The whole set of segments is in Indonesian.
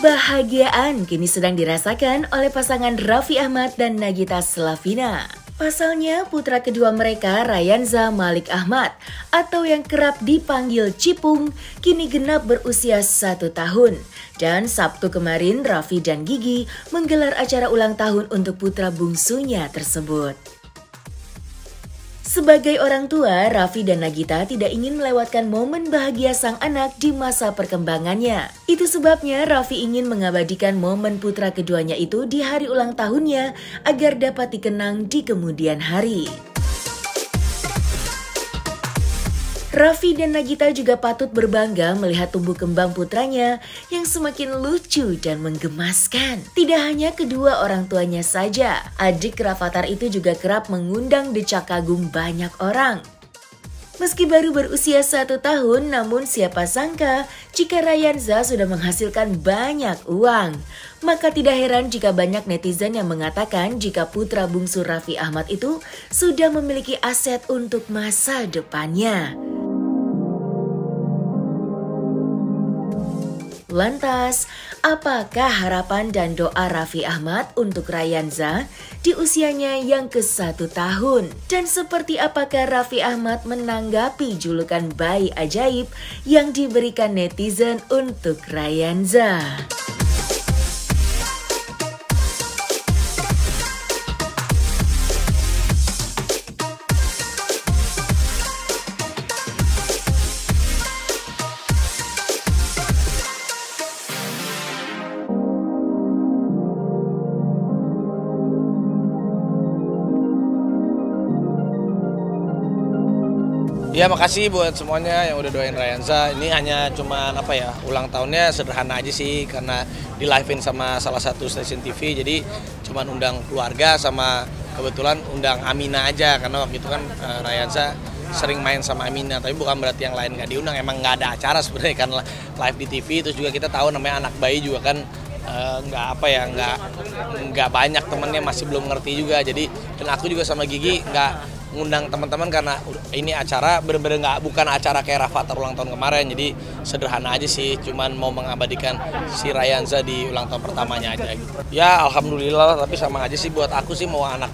Kebahagiaan kini sedang dirasakan oleh pasangan Raffi Ahmad dan Nagita Slavina. Pasalnya, putra kedua mereka, Rayanza Malik Ahmad, atau yang kerap dipanggil Cipung, kini genap berusia 1 tahun. Dan Sabtu kemarin, Raffi dan Gigi menggelar acara ulang tahun untuk putra bungsunya tersebut. Sebagai orang tua, Raffi dan Nagita tidak ingin melewatkan momen bahagia sang anak di masa perkembangannya. Itu sebabnya Raffi ingin mengabadikan momen putra keduanya itu di hari ulang tahunnya agar dapat dikenang di kemudian hari. Raffi dan Nagita juga patut berbangga melihat tumbuh kembang putranya yang semakin lucu dan menggemaskan. Tidak hanya kedua orang tuanya saja, adik Rafattar itu juga kerap mengundang decak kagum banyak orang. Meski baru berusia 1 tahun, namun siapa sangka jika Rayanza sudah menghasilkan banyak uang. Maka tidak heran jika banyak netizen yang mengatakan jika putra bungsu Raffi Ahmad itu sudah memiliki aset untuk masa depannya. Lantas, apakah harapan dan doa Raffi Ahmad untuk Rayanza di usianya yang ke-1 tahun? Dan seperti apakah Raffi Ahmad menanggapi julukan bayi ajaib yang diberikan netizen untuk Rayanza? Ya, makasih buat semuanya yang udah doain Rayanza. Ini hanya cuman ulang tahunnya sederhana aja sih, karena di live-in sama salah satu stasiun TV, jadi cuman undang keluarga sama kebetulan undang Amina aja, karena waktu itu kan Rayanza sering main sama Amina, tapi bukan berarti yang lain nggak diundang, emang nggak ada acara sebenarnya kan live di TV. Terus juga kita tahu namanya anak bayi juga kan nggak banyak temennya, masih belum ngerti juga. Jadi dan aku juga sama Gigi nggak ngundang teman-teman karena ini acara bener-bener bukan acara kayak Rafattar ulang tahun kemarin, jadi sederhana aja sih, cuman mau mengabadikan si Rayanza di ulang tahun pertamanya aja gitu. Ya alhamdulillah, tapi sama aja sih buat aku sih, mau anak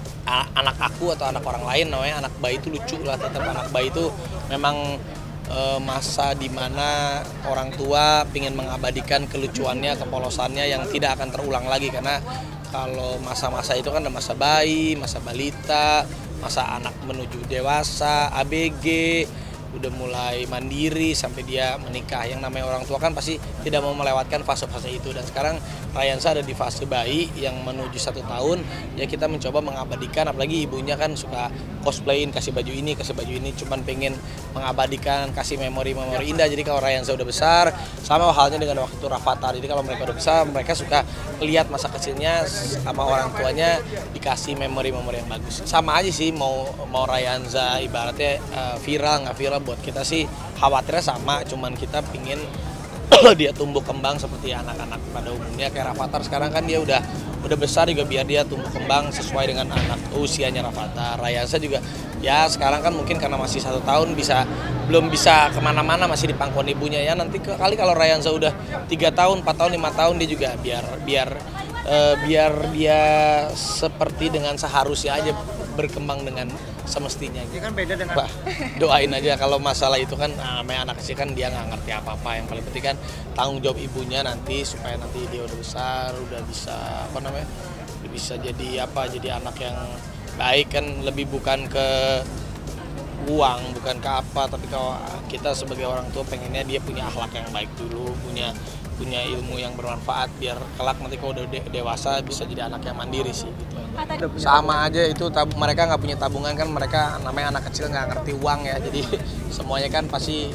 aku atau anak orang lain, namanya anak bayi itu lucu lah, tetap anak bayi itu memang masa dimana orang tua ingin mengabadikan kelucuannya, kepolosannya yang tidak akan terulang lagi. Karena kalau masa-masa itu kan ada masa bayi, masa balita, masa anak menuju dewasa, ABG, udah mulai mandiri sampai dia menikah. Yang namanya orang tua kan pasti tidak mau melewatkan fase-fase itu. Dan sekarang Rayanza ada di fase bayi yang menuju 1 tahun. Ya kita mencoba mengabadikan, apalagi ibunya kan suka cosplayin, kasih baju ini, cuman pengen mengabadikan, kasih memori-memori indah. Jadi kalau Rayanza udah besar, sama halnya dengan waktu itu Rafattar. Jadi kalau mereka udah besar, mereka suka lihat masa kecilnya sama orang tuanya, dikasih memori-memori yang bagus. Sama aja sih, mau Rayanza ibaratnya viral nggak viral, buat kita sih khawatirnya sama, cuman kita pingin dia tumbuh kembang seperti anak-anak pada umumnya. Kayak Rafattar sekarang kan dia udah besar juga, biar dia tumbuh kembang sesuai dengan anak usianya Rafattar. Rayanza juga ya sekarang kan mungkin karena masih 1 tahun belum bisa kemana-mana, masih di pangkuan ibunya. Ya nanti kali kalau Rayanza udah 3 tahun, 4 tahun, 5 tahun, dia juga biar dia seperti dengan seharusnya aja berkembang dengan semestinya. Ini kan beda dengan doain aja, kalau masalah itu kan namanya anak kecil kan dia nggak ngerti apa-apa. Yang paling penting kan tanggung jawab ibunya nanti, supaya nanti dia udah besar, udah bisa bisa jadi anak yang baik kan, lebih bukan ke uang, bukan ke apa, tapi kalau kita sebagai orang tua pengennya dia punya akhlak yang baik dulu, punya ilmu yang bermanfaat, biar kelak nanti kalau udah dewasa bisa jadi anak yang mandiri sih gitu. Sama aja itu, mereka nggak punya tabungan kan, mereka namanya anak kecil nggak ngerti uang ya, jadi semuanya kan pasti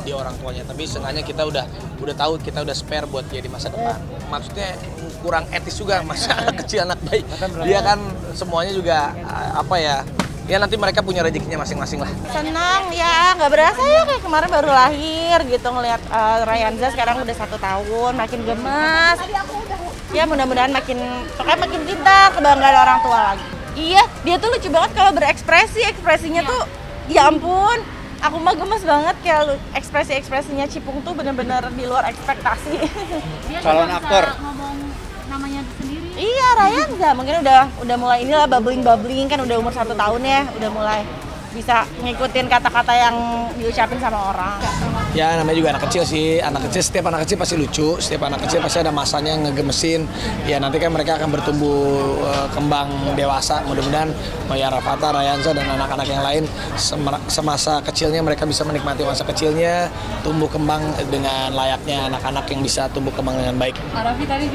di orang tuanya. Tapi seenggaknya kita udah tahu, kita udah spare buat dia di masa depan. Maksudnya kurang etis juga masa anak kecil, anak bayi, dia kan semuanya juga ya nanti mereka punya rezekinya masing-masing lah. Senang ya, nggak berasa ya, kayak kemarin baru lahir gitu, ngelihat Rayanza sekarang udah 1 tahun, makin gemas. Ya mudah-mudahan makin pintar, kebanggaan orang tua lagi. Iya, dia tuh lucu banget kalau berekspresi, ekspresinya tuh ya ampun, Aku mah gemes banget, kayak ekspresi-ekspresinya Cipung tuh bener-bener di luar ekspektasi. Dia calon aktor ngomong namanya sendiri. Iya, Ryanza mungkin udah mulai inilah bubbling kan, udah umur 1 tahun ya, udah mulai bisa ngikutin kata-kata yang diucapin sama orang. Ya namanya juga anak kecil sih, setiap anak kecil pasti lucu, setiap anak kecil pasti ada masanya yang ngegemesin. Ya nanti kan mereka akan bertumbuh kembang dewasa, mudah-mudahan Maya Rafata, Ryanza dan anak-anak yang lain semasa kecilnya mereka bisa menikmati masa kecilnya, tumbuh kembang dengan layaknya anak-anak yang bisa tumbuh kembang dengan baik.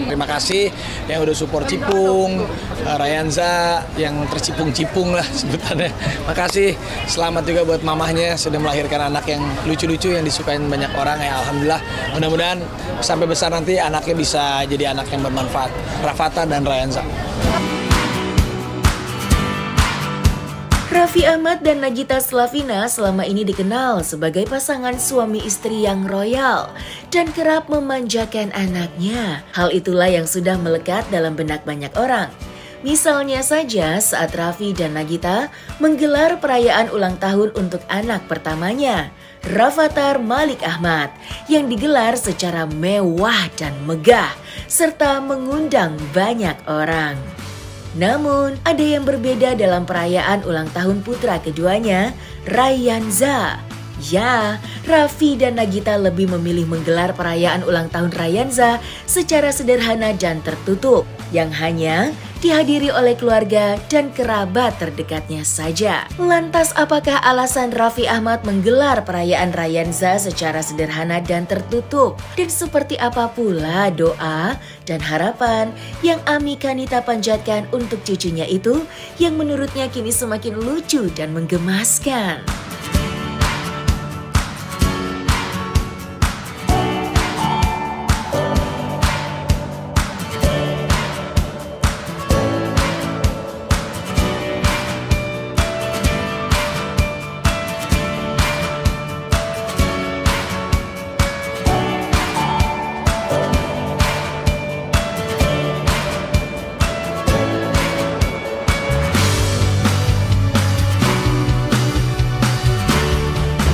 Terima kasih yang udah support Cipung, Ryanza yang tercipung-cipung lah sebutannya. Makasih, selamat juga buat mamahnya sudah melahirkan anak yang lucu-lucu yang disukai banyak orang ya, alhamdulillah. Mudah-mudahan sampai besar nanti anaknya bisa jadi anak yang bermanfaat. Rafata dan Ryanza. Raffi Ahmad dan Nagita Slavina selama ini dikenal sebagai pasangan suami istri yang royal dan kerap memanjakan anaknya. Hal itulah yang sudah melekat dalam benak banyak orang. Misalnya saja saat Raffi dan Nagita menggelar perayaan ulang tahun untuk anak pertamanya, Rafathar Malik Ahmad, yang digelar secara mewah dan megah serta mengundang banyak orang. Namun, ada yang berbeda dalam perayaan ulang tahun putra keduanya, Ryanza. Ya, Raffi dan Nagita lebih memilih menggelar perayaan ulang tahun Ryanza secara sederhana dan tertutup, yang hanya dihadiri oleh keluarga dan kerabat terdekatnya saja. Lantas apakah alasan Raffi Ahmad menggelar perayaan Ryanza secara sederhana dan tertutup? Dan seperti apa pula doa dan harapan yang Ami Kanita panjatkan untuk cucunya itu yang menurutnya kini semakin lucu dan menggemaskan?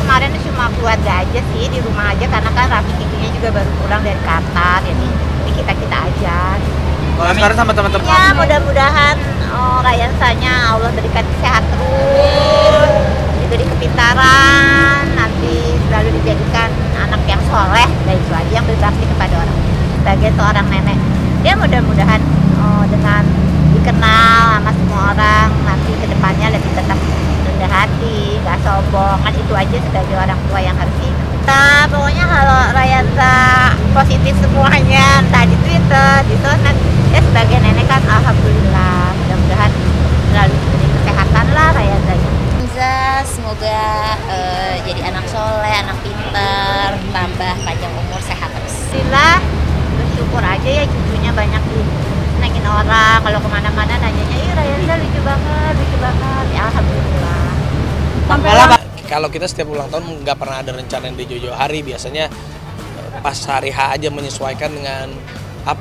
Kemarin cuma keluarga aja sih, di rumah aja karena kan Raffi Kikinya juga baru pulang dari Qatar, jadi kita aja. kalau sekarang sama teman-teman Ya mudah-mudahan Ryanzanya Allah berikan sehat terus, diberi kepintaran, nanti selalu dijadikan anak yang soleh, dan itu aja yang berbakti kepada orang. Sebagai seorang nenek, dia mudah-mudahan dengan dikenal sama semua orang, nanti kedepannya lebih tetap rendah hati, gak sombong, kan itu aja sebagai orang tua yang harus diingat. Nah, pokoknya kalau Ryanza positif semuanya, entah di Twitter, di sosmed, ya sebagai nenek kan alhamdulillah, mudah-mudahan selalu diberi kesehatan lah Ryanza. Semoga jadi anak soleh, anak pinter, tambah panjang umur, sehat terus. Alhamdulillah, bersyukur aja ya cucunya banyak nengin orang, kalau kemana-mana nanyanya, ih Ryanza lucu banget, ya alhamdulillah. Kalau kita setiap ulang tahun nggak pernah ada rencana di jauh-jauh hari, biasanya pas hari H aja menyesuaikan dengan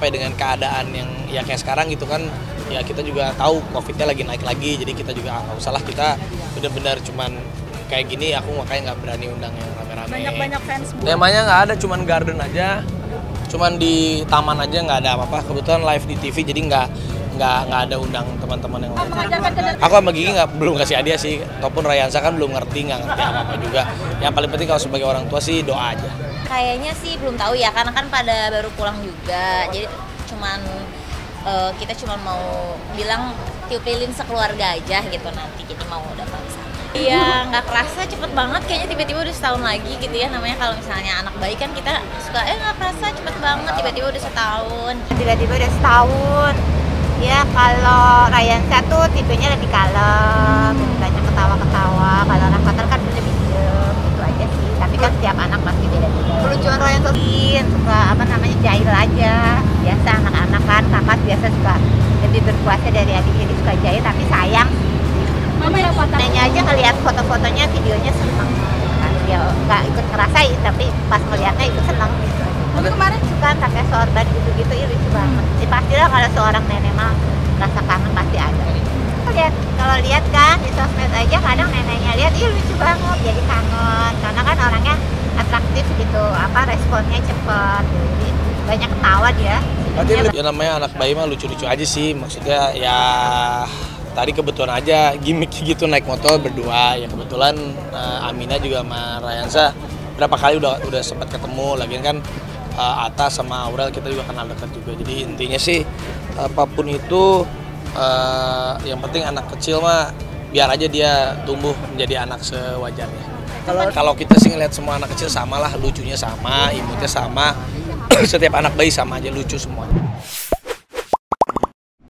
dengan keadaan yang ya kayak sekarang gitu kan. Ya kita juga tahu COVID-nya lagi naik lagi, jadi kita juga nggak usah lah, kita benar-benar cuman kayak gini, aku makanya nggak berani undang yang rame-rame. Banyak fans. Temanya nggak ada, cuman garden aja, cuman di taman aja, nggak ada apa-apa. Kebetulan live di TV, jadi nggak ada undang teman-teman yang lain. Aku sama Gigi belum kasih hadiah sih, ataupun Ryanza kan belum ngerti apa-apa juga. Yang paling penting kalau sebagai orang tua sih doa aja. Kayaknya sih belum tahu ya, karena kan pada baru pulang juga, jadi kita cuma mau bilang tiup lilin sekeluarga aja gitu nanti, jadi mau datang ke sana. Iya, nggak kerasa cepet banget, kayaknya tiba-tiba udah setahun lagi gitu ya. Namanya kalau misalnya anak bayi kan kita suka nggak kerasa cepet banget, tiba-tiba udah setahun. Tiba-tiba udah setahun. Ya kalau Ryanza tuh tipenya lebih kalem, banyak ketawa-ketawa. Kalau Rafathar kan lebih diem, gitu aja sih. Tapi kan setiap anak pasti beda-beda. Kelucuan Ryanza suka jahil aja. Biasa anak-anak kan, kakak biasa suka lebih berkuasa dari adiknya, dia suka jahil tapi sayang. Nanya aja ngeliat foto-fotonya, videonya seneng. Kan dia nggak ikut ngerasain, tapi pas ngeliatnya itu seneng gitu. Kemarin suka pakai sorban gitu-gitu, lucu banget. Pastilah kalau seorang nenek mah rasa kangen pasti ada. kalau lihat kan di sosmed aja kadang neneknya lihat ih lucu banget jadi kangen karena kan orangnya atraktif gitu responnya cepet jadi banyak ketawa dia. Ya namanya anak bayi mah lucu-lucu aja sih, maksudnya ya tadi kebetulan aja gimmick gitu naik motor berdua ya kebetulan Amina juga sama Rayansa berapa kali udah sempat ketemu lagian kan Atta sama Aurel kita juga kenal dekat juga jadi intinya sih apapun itu yang penting anak kecil mah biar aja dia tumbuh menjadi anak sewajarnya. Kalau kita sih ngeliat semua anak kecil sama lah, lucunya sama, imutnya sama, setiap anak bayi sama aja lucu semuanya.